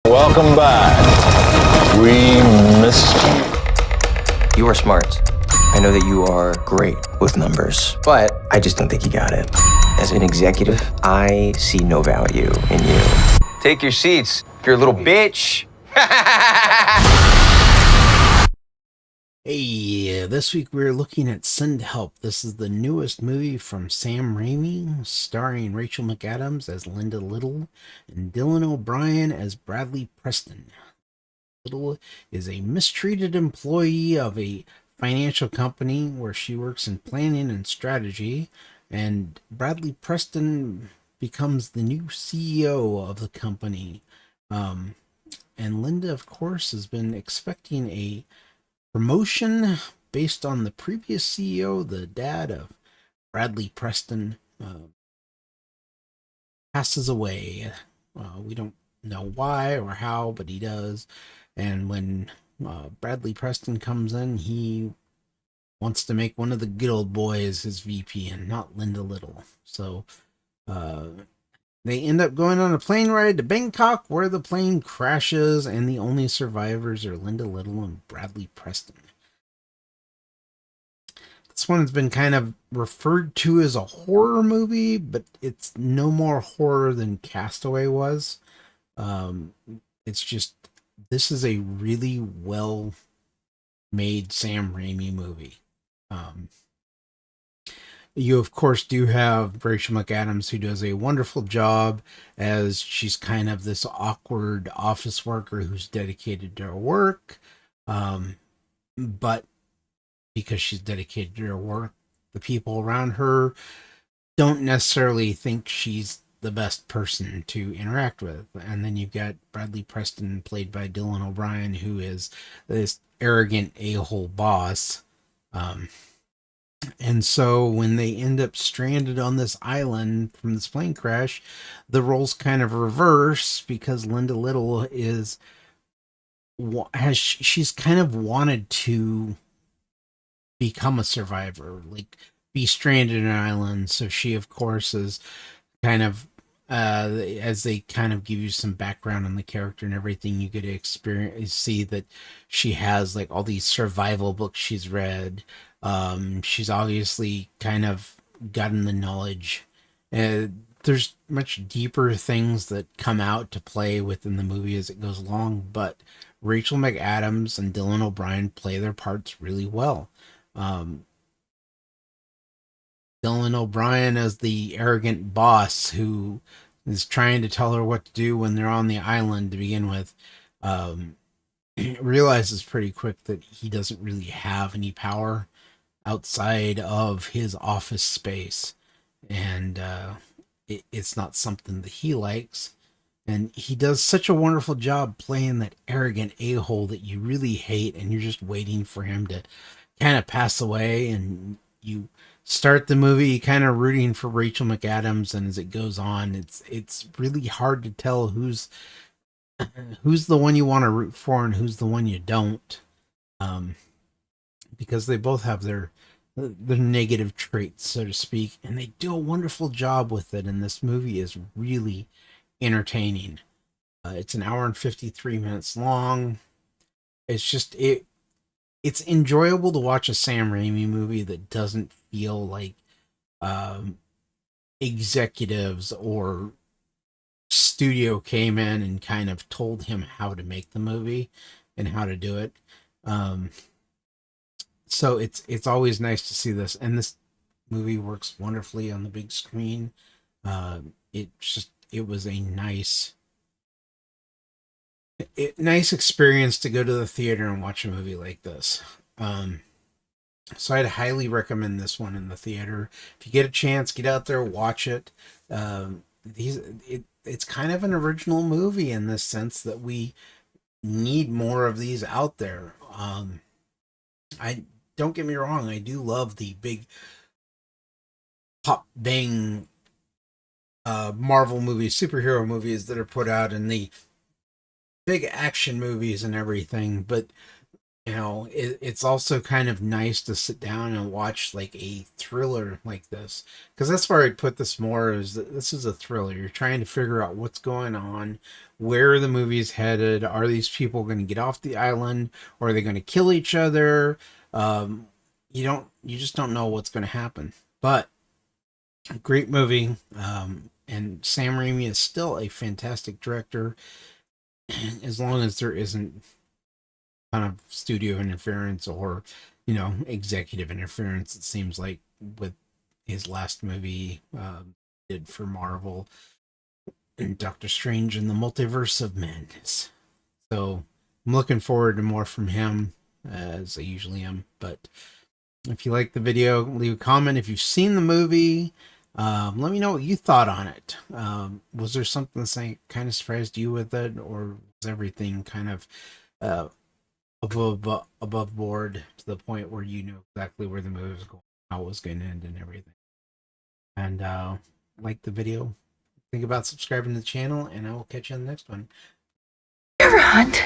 Welcome back. We missed you. You are smart. I know that you are great with numbers, but I just don't think you got it. As an executive, I see no value in you. Take your seats, you're a little bitch. Hey, this week we're looking at Send Help. This is the newest movie from Sam Raimi, starring Rachel McAdams as Linda Liddle and Dylan O'Brien as Bradley Preston. Liddle is a mistreated employee of a financial company where she works in planning and strategy, and Bradley Preston becomes the new CEO of the company. And Linda, of course, has been expecting a promotion based on the previous CEO, the dad of Bradley Preston, passes away. We don't know why or how, but he does. And when Bradley Preston comes in, he wants to make one of the good old boys his VP and not Linda Liddle. So they end up going on a plane ride to Bangkok where the plane crashes, and the only survivors are Linda Liddle and Bradley Preston. This one's been kind of referred to as a horror movie, but it's no more horror than Castaway was. It's just, this is a really well made Sam Raimi movie. You, of course, do have Rachel McAdams, who does a wonderful job as she's kind of this awkward office worker who's dedicated to her work. But because she's dedicated to her work, the people around her don't necessarily think she's the best person to interact with. And then you've got Bradley Preston, played by Dylan O'Brien, who is this arrogant a-hole boss. And so when they end up stranded on this island from this plane crash, the roles kind of reverse, because Linda Liddle she's kind of wanted to become a survivor, like be stranded on an island. So she, of course, is kind of, as they kind of give you some background on the character and everything, you get to experience, see that she has like all these survival books she's read. She's obviously kind of gotten the knowledge. There's much deeper things that come out to play within the movie as it goes along, but Rachel McAdams and Dylan O'Brien play their parts really well. Dylan O'Brien as the arrogant boss who is trying to tell her what to do when they're on the island to begin with, realizes pretty quick that he doesn't really have any power outside of his office space, and it's not something that he likes. And he does such a wonderful job playing that arrogant a-hole that you really hate, and you're just waiting for him to kind of pass away. And you start the movie kind of rooting for Rachel McAdams, and as it goes on, it's really hard to tell who's the one you want to root for and who's the one you don't, because they both have their negative traits, so to speak, and they do a wonderful job with it. And this movie is really entertaining. It's an hour and 53 minutes long. It's just it's enjoyable to watch a Sam Raimi movie that doesn't feel like executives or studio came in and kind of told him how to make the movie and how to do it. So it's always nice to see this, and this movie works wonderfully on the big screen. It was a nice experience to go to the theater and watch a movie like this. So I'd highly recommend this one in the theater. If you get a chance, get out there, watch it. It's kind of an original movie in the sense that we need more of these out there. I don't get me wrong, I do love the big pop bang Marvel movies, superhero movies that are put out, and the big action movies and everything, but you know, it's also kind of nice to sit down and watch like a thriller like this, because that's where I'd put this more, is that this is a thriller. You're trying to figure out what's going on, where the movie's headed. Are these people going to get off the island, or are they going to kill each other? You just don't know what's going to happen. But a great movie. And Sam Raimi is still a fantastic director, as long as there isn't kind of studio interference or, you know, executive interference. It seems like with his last movie, did for Marvel and Doctor Strange and the Multiverse of Madness. So I'm looking forward to more from him, as I usually am. But if you like the video, leave a comment. If you've seen the movie, let me know what you thought on it. Was there something that kind of surprised you with it, or was everything kind of above board to the point where you knew exactly where the movie was going, how it was going to end, and everything? And like the video, think about subscribing to the channel, and I will catch you on the next one. You ever hunt?